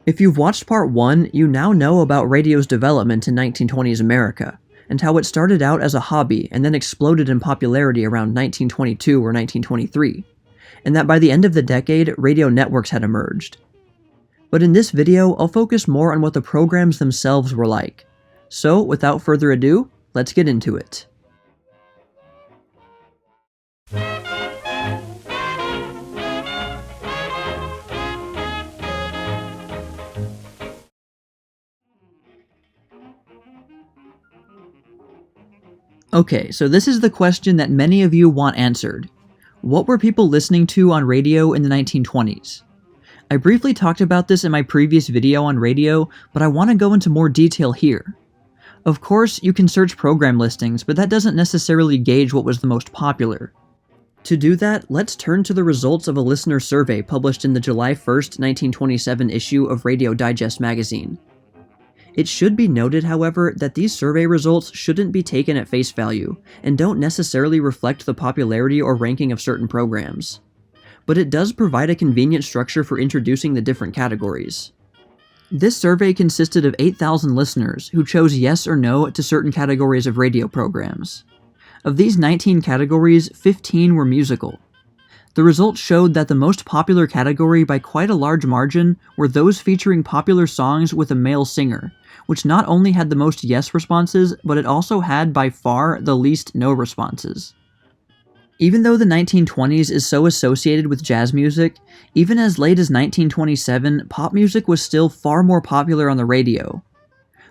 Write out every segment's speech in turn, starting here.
If you've watched part 1, you now know about radio's development in 1920s America, and how it started out as a hobby and then exploded in popularity around 1922 or 1923, and that by the end of the decade, radio networks had emerged. But in this video, I'll focus more on what the programs themselves were like. So, without further ado, let's get into it. Okay, so this is the question that many of you want answered. What were people listening to on radio in the 1920s? I briefly talked about this in my previous video on radio, but I want to go into more detail here. Of course, you can search program listings, but that doesn't necessarily gauge what was the most popular. To do that, let's turn to the results of a listener survey published in the July 1st, 1927 issue of Radio Digest magazine. It should be noted, however, that these survey results shouldn't be taken at face value, and don't necessarily reflect the popularity or ranking of certain programs. But it does provide a convenient structure for introducing the different categories. This survey consisted of 8,000 listeners who chose yes or no to certain categories of radio programs. Of these 19 categories, 15 were musical. The results showed that the most popular category by quite a large margin were those featuring popular songs with a male singer, which not only had the most yes responses, but it also had by far the least no responses. Even though the 1920s is so associated with jazz music, even as late as 1927, pop music was still far more popular on the radio.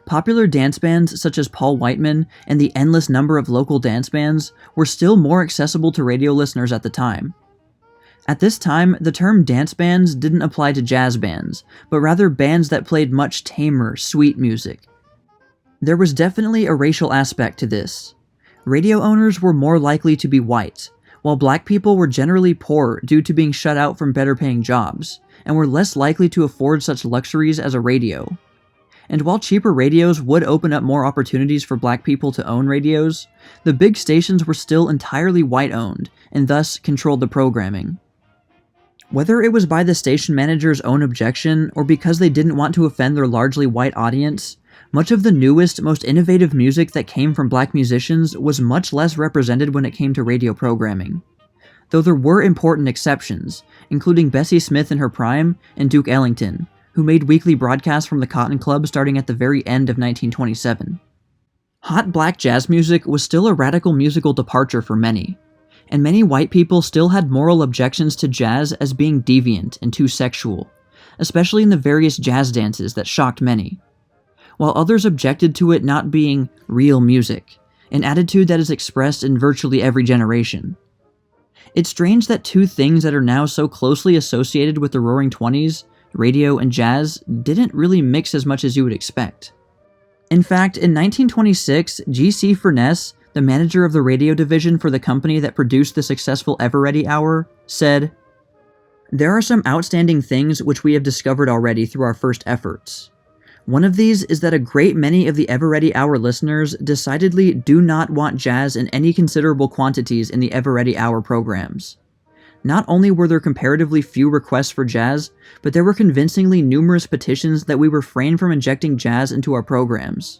Popular dance bands such as Paul Whiteman and the endless number of local dance bands were still more accessible to radio listeners at the time. At this time, the term dance bands didn't apply to jazz bands, but rather bands that played much tamer, sweet music. There was definitely a racial aspect to this. Radio owners were more likely to be white, while black people were generally poor due to being shut out from better-paying jobs, and were less likely to afford such luxuries as a radio. And while cheaper radios would open up more opportunities for black people to own radios, the big stations were still entirely white-owned, and thus controlled the programming. Whether it was by the station manager's own objection, or because they didn't want to offend their largely white audience, much of the newest, most innovative music that came from black musicians was much less represented when it came to radio programming. Though there were important exceptions, including Bessie Smith in her prime and Duke Ellington, who made weekly broadcasts from the Cotton Club starting at the very end of 1927. Hot black jazz music was still a radical musical departure for many, and many white people still had moral objections to jazz as being deviant and too sexual, especially in the various jazz dances that shocked many, while others objected to it not being real music, an attitude that is expressed in virtually every generation. It's strange that two things that are now so closely associated with the Roaring Twenties, radio and jazz, didn't really mix as much as you would expect. In fact, in 1926, G.C. Furness, the manager of the radio division for the company that produced the successful Ever Ready Hour, said, "There are some outstanding things which we have discovered already through our first efforts. One of these is that a great many of the Ever Ready Hour listeners decidedly do not want jazz in any considerable quantities in the Ever Ready Hour programs. Not only were there comparatively few requests for jazz, but there were convincingly numerous petitions that we refrain from injecting jazz into our programs."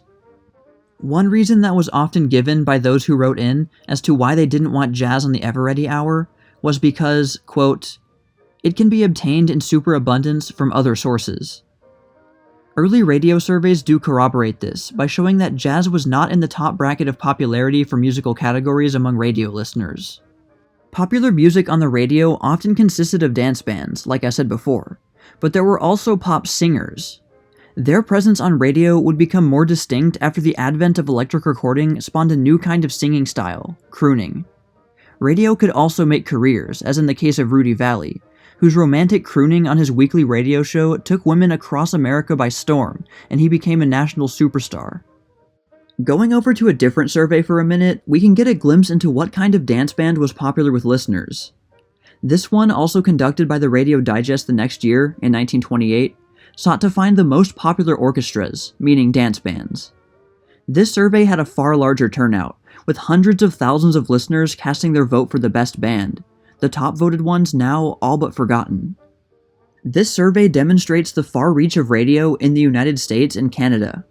One reason that was often given by those who wrote in as to why they didn't want jazz on the Ever Ready Hour was because, quote, "it can be obtained in superabundance from other sources." Early radio surveys do corroborate this by showing that jazz was not in the top bracket of popularity for musical categories among radio listeners. Popular music on the radio often consisted of dance bands, like I said before, but there were also pop singers. Their presence on radio would become more distinct after the advent of electric recording spawned a new kind of singing style, crooning. Radio could also make careers, as in the case of Rudy Valley, whose romantic crooning on his weekly radio show took women across America by storm, and he became a national superstar. Going over to a different survey for a minute, we can get a glimpse into what kind of dance band was popular with listeners. This one, also conducted by the Radio Digest the next year, in 1928, sought to find the most popular orchestras, meaning dance bands. This survey had a far larger turnout, with hundreds of thousands of listeners casting their vote for the best band, the top voted ones now all but forgotten. This survey demonstrates the far reach of radio in the United States and Canada.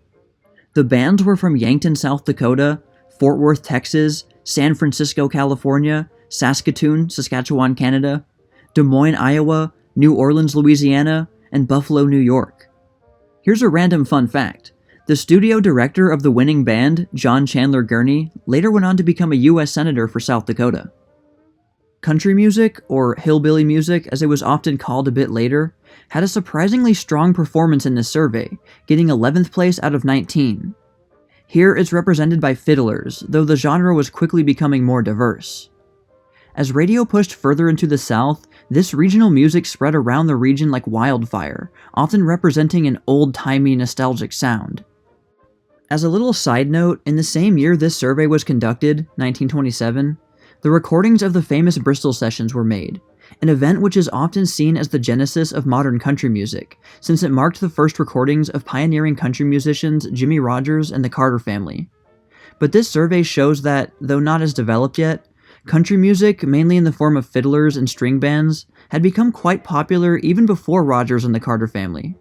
The bands were from Yankton, South Dakota, Fort Worth, Texas, San Francisco, California, Saskatoon, Saskatchewan, Canada, Des Moines, Iowa, New Orleans, Louisiana, and Buffalo, New York. Here's a random fun fact. The studio director of the winning band, John Chandler Gurney, later went on to become a U.S. Senator for South Dakota. Country music, or hillbilly music as it was often called a bit later, had a surprisingly strong performance in this survey, getting 11th place out of 19. Here it's represented by fiddlers, though the genre was quickly becoming more diverse. As radio pushed further into the South, this regional music spread around the region like wildfire, often representing an old-timey nostalgic sound. As a little side note, in the same year this survey was conducted, 1927, the recordings of the famous Bristol Sessions were made, an event which is often seen as the genesis of modern country music, since it marked the first recordings of pioneering country musicians Jimmie Rodgers and the Carter family. But this survey shows that, though not as developed yet, country music, mainly in the form of fiddlers and string bands, had become quite popular even before Rodgers and the Carter family.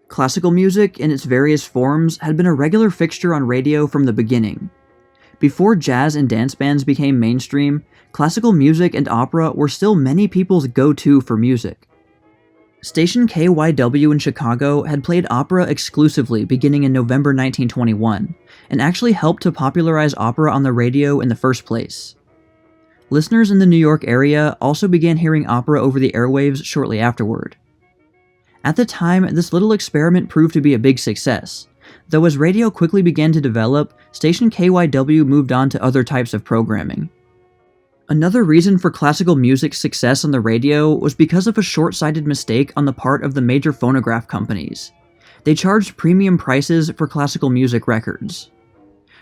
Classical music, in its various forms, had been a regular fixture on radio from the beginning. Before jazz and dance bands became mainstream, classical music and opera were still many people's go-to for music. Station KYW in Chicago had played opera exclusively beginning in November 1921, and actually helped to popularize opera on the radio in the first place. Listeners in the New York area also began hearing opera over the airwaves shortly afterward. At the time, this little experiment proved to be a big success, though as radio quickly began to develop, station KYW moved on to other types of programming. Another reason for classical music's success on the radio was because of a short-sighted mistake on the part of the major phonograph companies. They charged premium prices for classical music records.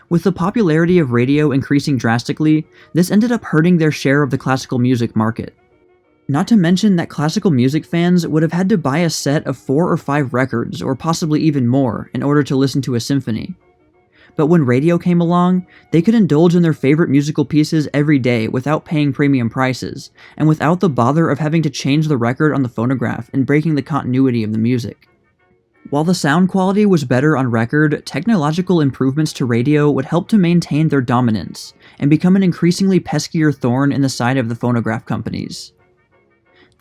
With the popularity of radio increasing drastically, this ended up hurting their share of the classical music market. Not to mention that classical music fans would have had to buy a set of 4 or 5 records, or possibly even more, in order to listen to a symphony. But when radio came along, they could indulge in their favorite musical pieces every day without paying premium prices, and without the bother of having to change the record on the phonograph and breaking the continuity of the music. While the sound quality was better on record, technological improvements to radio would help to maintain their dominance, and become an increasingly peskier thorn in the side of the phonograph companies.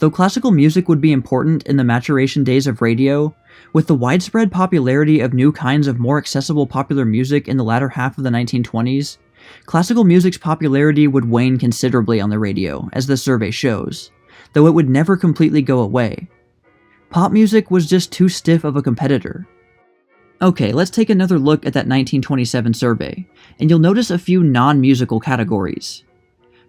Though classical music would be important in the maturation days of radio, with the widespread popularity of new kinds of more accessible popular music in the latter half of the 1920s, classical music's popularity would wane considerably on the radio, as the survey shows, though it would never completely go away. Pop music was just too stiff of a competitor. Okay, let's take another look at that 1927 survey, and you'll notice a few non-musical categories.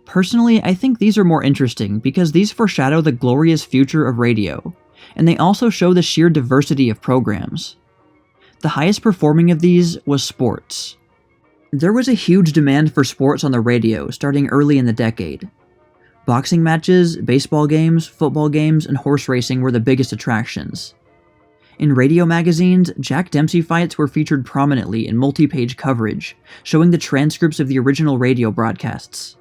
Personally, I think these are more interesting because these foreshadow the glorious future of radio, and they also show the sheer diversity of programs. The highest performing of these was sports. There was a huge demand for sports on the radio starting early in the decade. Boxing matches, baseball games, football games, and horse racing were the biggest attractions. In radio magazines, Jack Dempsey fights were featured prominently in multi-page coverage, showing the transcripts of the original radio broadcasts.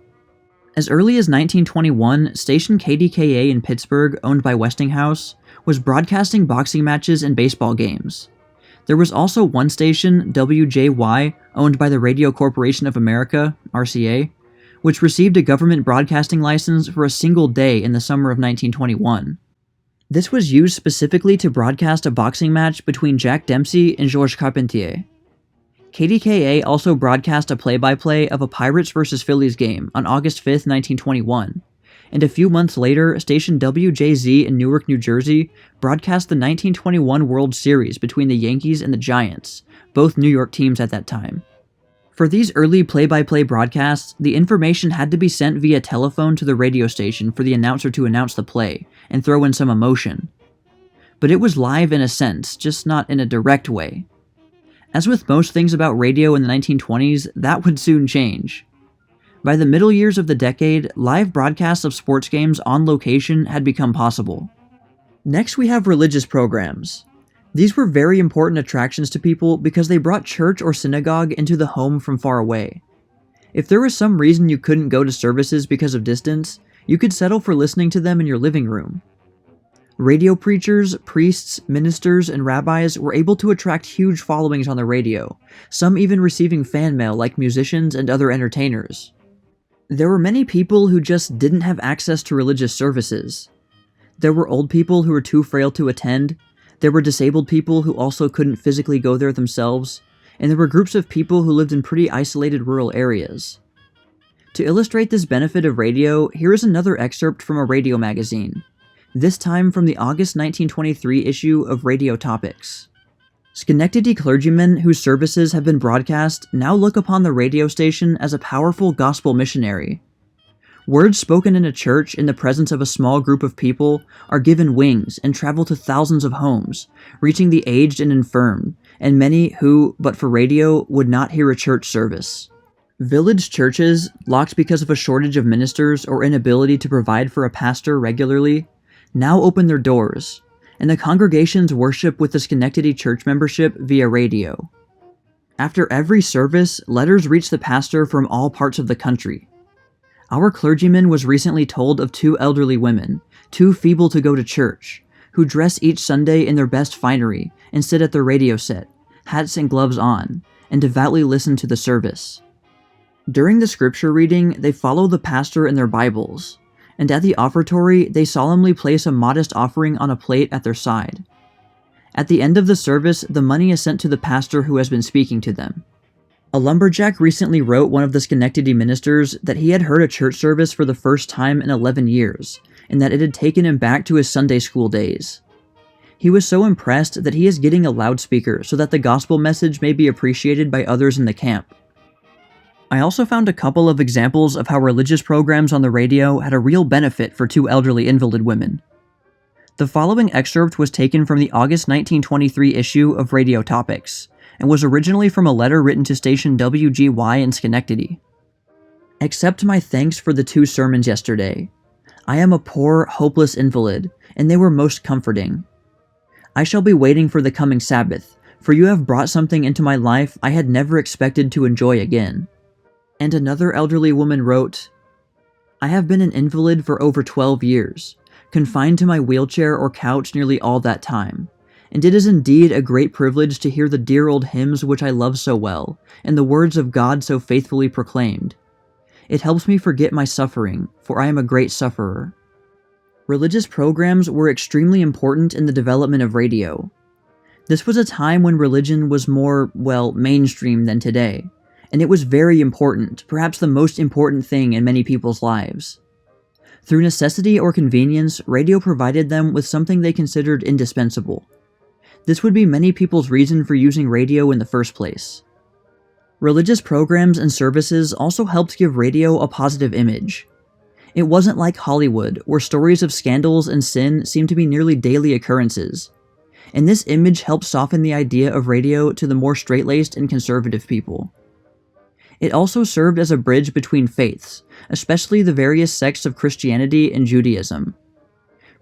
As early as 1921, station KDKA in Pittsburgh, owned by Westinghouse, was broadcasting boxing matches and baseball games. There was also one station, WJY, owned by the Radio Corporation of America, RCA, which received a government broadcasting license for a single day in the summer of 1921. This was used specifically to broadcast a boxing match between Jack Dempsey and Georges Carpentier. KDKA also broadcast a play-by-play of a Pirates vs. Phillies game on August 5, 1921, and a few months later, station WJZ in Newark, New Jersey, broadcast the 1921 World Series between the Yankees and the Giants, both New York teams at that time. For these early play-by-play broadcasts, the information had to be sent via telephone to the radio station for the announcer to announce the play, and throw in some emotion. But it was live in a sense, just not in a direct way. As with most things about radio in the 1920s, that would soon change. By the middle years of the decade, live broadcasts of sports games on location had become possible. Next we have religious programs. These were very important attractions to people because they brought church or synagogue into the home from far away. If there was some reason you couldn't go to services because of distance, you could settle for listening to them in your living room. Radio preachers, priests, ministers, and rabbis were able to attract huge followings on the radio, some even receiving fan mail like musicians and other entertainers. There were many people who just didn't have access to religious services. There were old people who were too frail to attend, there were disabled people who also couldn't physically go there themselves, and there were groups of people who lived in pretty isolated rural areas. To illustrate this benefit of radio, here is another excerpt from a radio magazine, this time from the August 1923 issue of Radio Topics. Schenectady clergymen whose services have been broadcast now look upon the radio station as a powerful gospel missionary. Words spoken in a church in the presence of a small group of people are given wings and travel to thousands of homes, reaching the aged and infirm, and many who, but for radio, would not hear a church service. Village churches, locked because of a shortage of ministers or inability to provide for a pastor regularly, now open their doors, and the congregations worship with the Schenectady church membership via radio. After every service, letters reach the pastor from all parts of the country. Our clergyman was recently told of 2 elderly women, too feeble to go to church, who dress each Sunday in their best finery and sit at their radio set, hats and gloves on, and devoutly listen to the service. During the scripture reading, they follow the pastor in their Bibles, and at the offertory, they solemnly place a modest offering on a plate at their side. At the end of the service, the money is sent to the pastor who has been speaking to them. A lumberjack recently wrote one of the Schenectady ministers that he had heard a church service for the first time in 11 years, and that it had taken him back to his Sunday school days. He was so impressed that he is getting a loudspeaker so that the gospel message may be appreciated by others in the camp. I also found a couple of examples of how religious programs on the radio had a real benefit for 2 elderly invalid women. The following excerpt was taken from the August 1923 issue of Radio Topics, and was originally from a letter written to station WGY in Schenectady. Accept my thanks for the 2 sermons yesterday. I am a poor, hopeless invalid, and they were most comforting. I shall be waiting for the coming Sabbath, for you have brought something into my life I had never expected to enjoy again. And another elderly woman wrote, I have been an invalid for over 12 years, confined to my wheelchair or couch nearly all that time, and it is indeed a great privilege to hear the dear old hymns which I love so well, and the words of God so faithfully proclaimed. It helps me forget my suffering, for I am a great sufferer. Religious programs were extremely important in the development of radio. This was a time when religion was more, mainstream than today, and it was very important, perhaps the most important thing in many people's lives. Through necessity or convenience, radio provided them with something they considered indispensable. This would be many people's reason for using radio in the first place. Religious programs and services also helped give radio a positive image. It wasn't like Hollywood, where stories of scandals and sin seemed to be nearly daily occurrences, and this image helped soften the idea of radio to the more straight-laced and conservative people. It also served as a bridge between faiths, especially the various sects of Christianity and Judaism.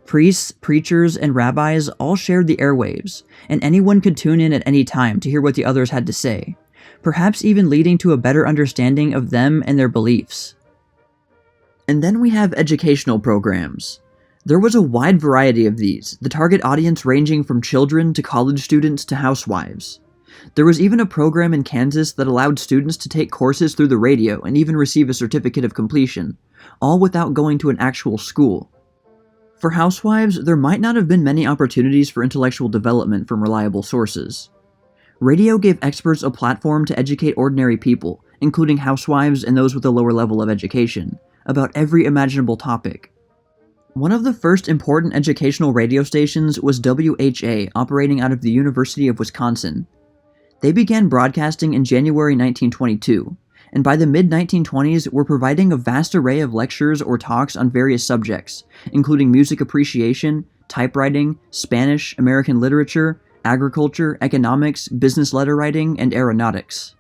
Priests, preachers, and rabbis all shared the airwaves, and anyone could tune in at any time to hear what the others had to say, perhaps even leading to a better understanding of them and their beliefs. And then we have educational programs. There was a wide variety of these, the target audience ranging from children to college students to housewives. There was even a program in Kansas that allowed students to take courses through the radio and even receive a certificate of completion, all without going to an actual school. For housewives, there might not have been many opportunities for intellectual development from reliable sources. Radio gave experts a platform to educate ordinary people, including housewives and those with a lower level of education, about every imaginable topic. One of the first important educational radio stations was WHA, operating out of the University of Wisconsin. They began broadcasting in January 1922, and by the mid-1920s were providing a vast array of lectures or talks on various subjects, including music appreciation, typewriting, Spanish, American literature, agriculture, economics, business letter writing, and aeronautics.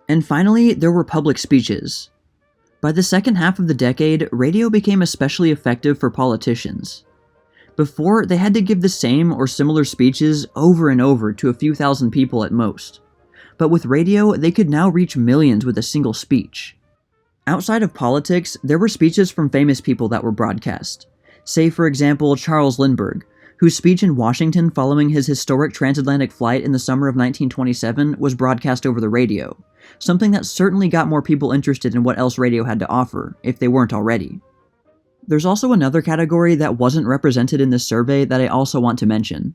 And finally, there were public speeches. By the second half of the decade, radio became especially effective for politicians. Before, they had to give the same or similar speeches over and over to a few thousand people at most. But with radio, they could now reach millions with a single speech. Outside of politics, there were speeches from famous people that were broadcast. Say, for example, Charles Lindbergh, whose speech in Washington following his historic transatlantic flight in the summer of 1927 was broadcast over the radio, something that certainly got more people interested in what else radio had to offer, if they weren't already. There's also another category that wasn't represented in this survey that I also want to mention.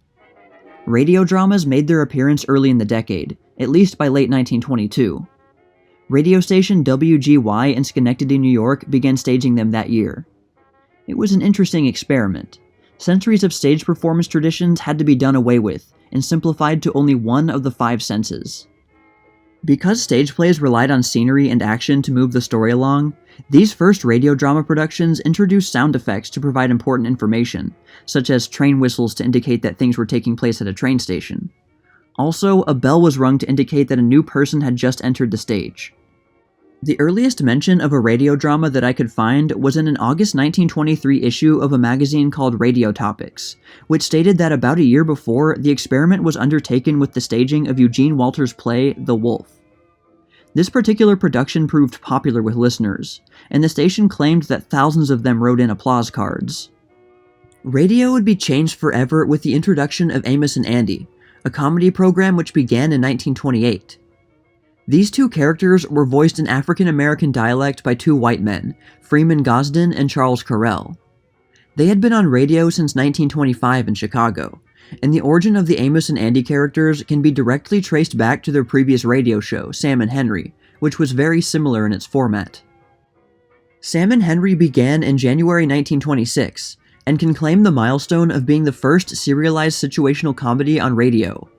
Radio dramas made their appearance early in the decade, at least by late 1922. Radio station WGY in Schenectady, New York began staging them that year. It was an interesting experiment. Centuries of stage performance traditions had to be done away with, and simplified to only one of the 5 senses. Because stage plays relied on scenery and action to move the story along, these first radio drama productions introduced sound effects to provide important information, such as train whistles to indicate that things were taking place at a train station. Also, a bell was rung to indicate that a new person had just entered the stage. The earliest mention of a radio drama that I could find was in an August 1923 issue of a magazine called Radio Topics, which stated that about a year before, the experiment was undertaken with the staging of Eugene Walter's play, The Wolf. This particular production proved popular with listeners, and the station claimed that thousands of them wrote in applause cards. Radio would be changed forever with the introduction of Amos and Andy, a comedy program which began in 1928. These two characters were voiced in African-American dialect by 2 white men, Freeman Gosden and Charles Carell. They had been on radio since 1925 in Chicago, and the origin of the Amos and Andy characters can be directly traced back to their previous radio show, Sam and Henry, which was very similar in its format. Sam and Henry began in January 1926, and can claim the milestone of being the first serialized situational comedy on radio.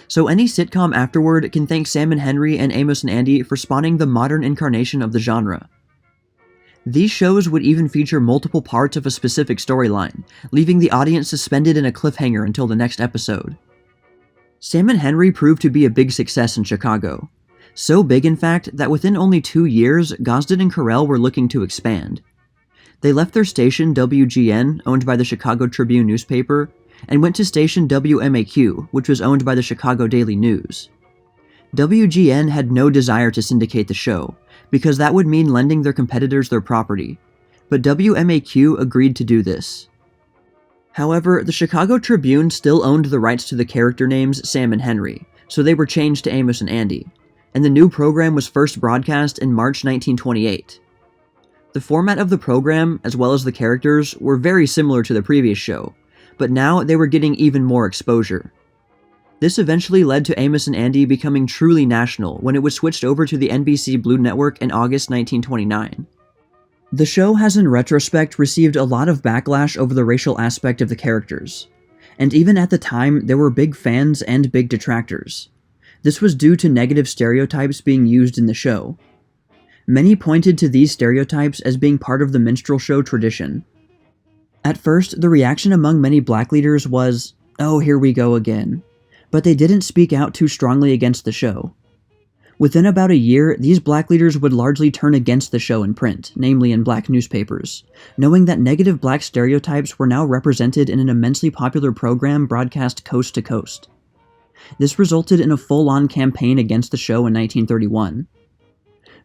So any sitcom afterward can thank Sam and Henry and Amos and Andy for spawning the modern incarnation of the genre. These shows would even feature multiple parts of a specific storyline, leaving the audience suspended in a cliffhanger until the next episode. Sam and Henry proved to be a big success in Chicago. So big, in fact, that within only 2 years, Gosden and Carell were looking to expand. They left their station WGN, owned by the Chicago Tribune newspaper, and went to station WMAQ, which was owned by the Chicago Daily News. WGN had no desire to syndicate the show, because that would mean lending their competitors their property, but WMAQ agreed to do this. However, the Chicago Tribune still owned the rights to the character names Sam and Henry, so they were changed to Amos and Andy, and the new program was first broadcast in March 1928. The format of the program, as well as the characters, were very similar to the previous show, but now they were getting even more exposure. This eventually led to Amos and Andy becoming truly national when it was switched over to the NBC Blue Network in August 1929. The show has in retrospect received a lot of backlash over the racial aspect of the characters, and even at the time there were big fans and big detractors. This was due to negative stereotypes being used in the show. Many pointed to these stereotypes as being part of the minstrel show tradition. At first, the reaction among many black leaders was, "Oh, here we go again," but they didn't speak out too strongly against the show. Within about a year, these black leaders would largely turn against the show in print, namely in black newspapers, knowing that negative black stereotypes were now represented in an immensely popular program broadcast coast to coast. This resulted in a full-on campaign against the show in 1931.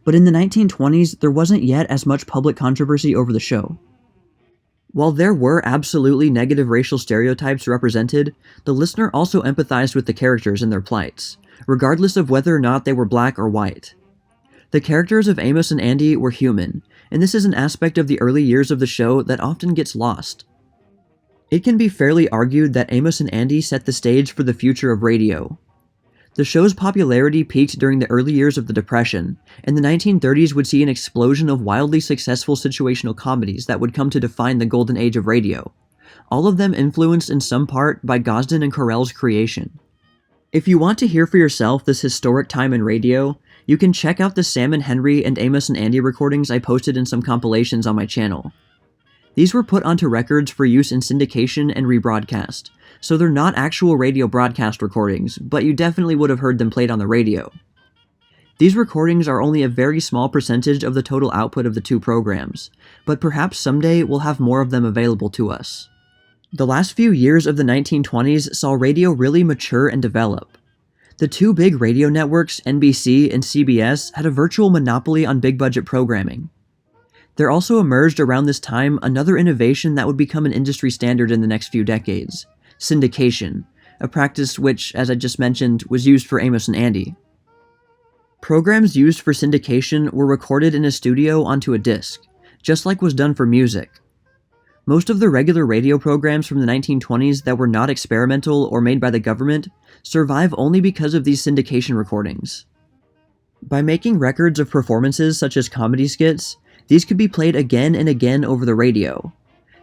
But in the 1920s, there wasn't yet as much public controversy over the show. While there were absolutely negative racial stereotypes represented, the listener also empathized with the characters and their plights, regardless of whether or not they were black or white. The characters of Amos and Andy were human, and this is an aspect of the early years of the show that often gets lost. It can be fairly argued that Amos and Andy set the stage for the future of radio. The show's popularity peaked during the early years of the Depression, and the 1930s would see an explosion of wildly successful situational comedies that would come to define the golden age of radio, all of them influenced in some part by Gosden and Carell's creation. If you want to hear for yourself this historic time in radio, you can check out the Sam and Henry and Amos and Andy recordings I posted in some compilations on my channel. These were put onto records for use in syndication and rebroadcast, so they're not actual radio broadcast recordings, but you definitely would have heard them played on the radio. These recordings are only a very small percentage of the total output of the two programs, but perhaps someday we'll have more of them available to us. The last few years of the 1920s saw radio really mature and develop. The two big radio networks, NBC and CBS, had a virtual monopoly on big-budget programming. There also emerged around this time another innovation that would become an industry standard in the next few decades: syndication, a practice which, as I just mentioned, was used for Amos and Andy. Programs used for syndication were recorded in a studio onto a disc, just like was done for music. Most of the regular radio programs from the 1920s that were not experimental or made by the government survive only because of these syndication recordings. By making records of performances such as comedy skits, these could be played again and again over the radio.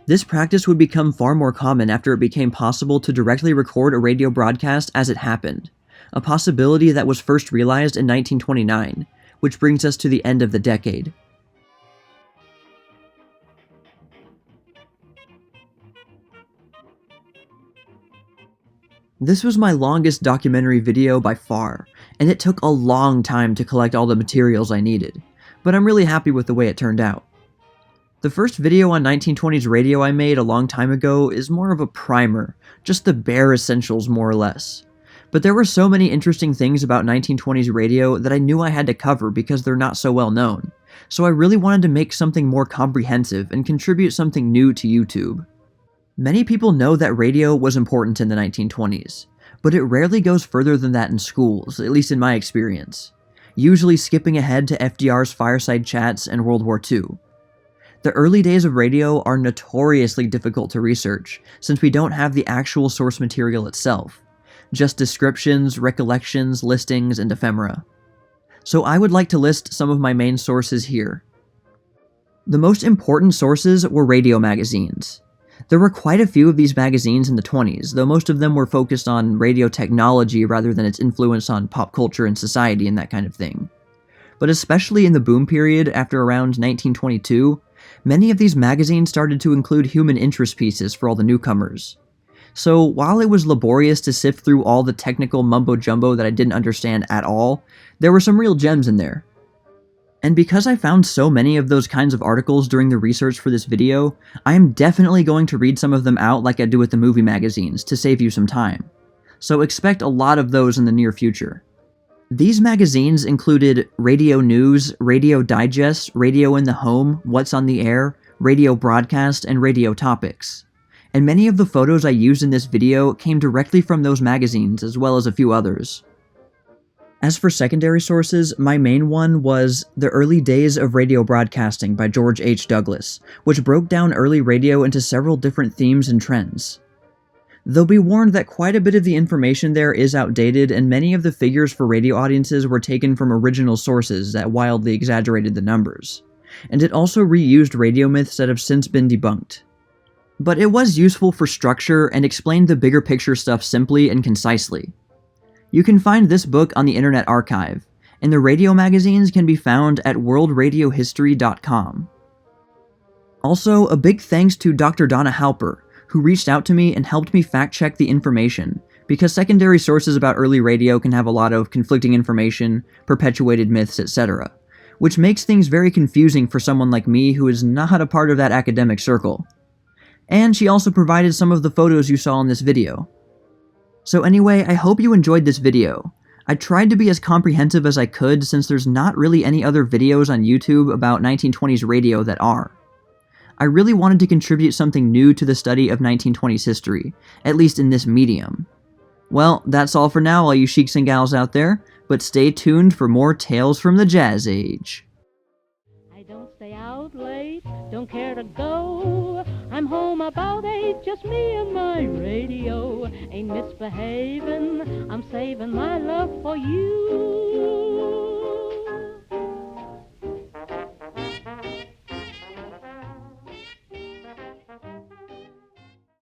This practice would become far more common after it became possible to directly record a radio broadcast as it happened, a possibility that was first realized in 1929, which brings us to the end of the decade. This was my longest documentary video by far, and it took a long time to collect all the materials I needed, but I'm really happy with the way it turned out. The first video on 1920s radio I made a long time ago is more of a primer, just the bare essentials more or less. But there were so many interesting things about 1920s radio that I knew I had to cover because they're not so well known, so I really wanted to make something more comprehensive and contribute something new to YouTube. Many people know that radio was important in the 1920s, but it rarely goes further than that in schools, at least in my experience, usually skipping ahead to FDR's fireside chats and World War II. The early days of radio are notoriously difficult to research, since we don't have the actual source material itself, just descriptions, recollections, listings, and ephemera. So I would like to list some of my main sources here. The most important sources were radio magazines. There were quite a few of these magazines in the 20s, though most of them were focused on radio technology rather than its influence on pop culture and society and that kind of thing. But especially in the boom period after around 1922, many of these magazines started to include human interest pieces for all the newcomers. So while it was laborious to sift through all the technical mumbo-jumbo that I didn't understand at all, there were some real gems in there. And because I found so many of those kinds of articles during the research for this video, I am definitely going to read some of them out like I do with the movie magazines to save you some time. So expect a lot of those in the near future. These magazines included Radio News, Radio Digest, Radio in the Home, What's on the Air, Radio Broadcast, and Radio Topics. And many of the photos I used in this video came directly from those magazines as well as a few others. As for secondary sources, my main one was The Early Days of Radio Broadcasting by George H. Douglas, which broke down early radio into several different themes and trends. Though be warned that quite a bit of the information there is outdated, and many of the figures for radio audiences were taken from original sources that wildly exaggerated the numbers. And it also reused radio myths that have since been debunked. But it was useful for structure and explained the bigger picture stuff simply and concisely. You can find this book on the Internet Archive, and the radio magazines can be found at worldradiohistory.com. Also, a big thanks to Dr. Donna Halper, who reached out to me and helped me fact-check the information, because secondary sources about early radio can have a lot of conflicting information, perpetuated myths, etc., which makes things very confusing for someone like me who is not a part of that academic circle. And she also provided some of the photos you saw in this video. So anyway, I hope you enjoyed this video. I tried to be as comprehensive as I could since there's not really any other videos on YouTube about 1920s radio that are. I really wanted to contribute something new to the study of 1920s history, at least in this medium. Well, that's all for now, all you sheiks and gals out there, but stay tuned for more tales from the Jazz Age. I don't stay out late, don't care to go. I'm home about 8, just me and my radio. Ain't misbehaving, I'm saving my love for you.